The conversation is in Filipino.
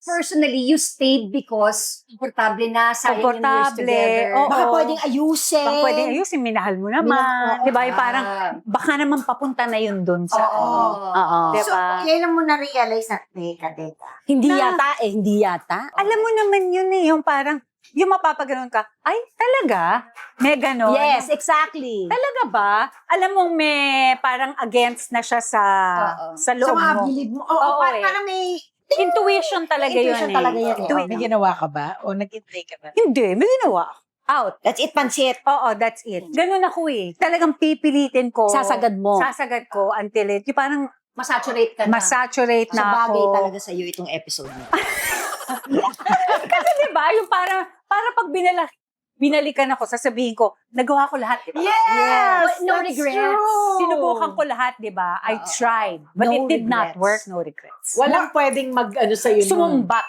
personally, you stayed because komportable na, sayang yung years together. Oo. Baka pwedeng ayusin. Baka pwedeng ayusin, minahal mo naman. Oo. Di ba? Yung parang, baka naman papunta na yun dun sa... Oo. So, Diba? kailan mo na-realize na, teka. Hindi Na- yata. Alam mo naman yun yung parang, yung mapapaganon ka, ay, talaga? May ganon? Yes, exactly. Talaga ba? Alam mo, may parang against na siya sa So, loob mo. mabilib mo. Oo, Oo, parang may... Intuition talaga Intuition yun talaga yan eh. Intuition. May ginawa ka ba? O nag-intay ka ba? Hindi, may ginawa. Out. That's it, pansit. Oo, that's it. Ganun ako eh. Talagang pipilitin ko. Sasagad mo. Sasagad ko until it, yung parang Masaturate ka na. masaturate So, na bagay ako. talaga sa'yo itong episode mo. Kasi diba, yung para pag binalikan ako, sasabihin ko, nagawa ko lahat, diba? Yes! No that's regrets. true. Sinubukan ko lahat, diba? I tried. But No it did not regrets. work. No regrets. Walang pwedeng mag-ano sa'yo nun. Sumumbat.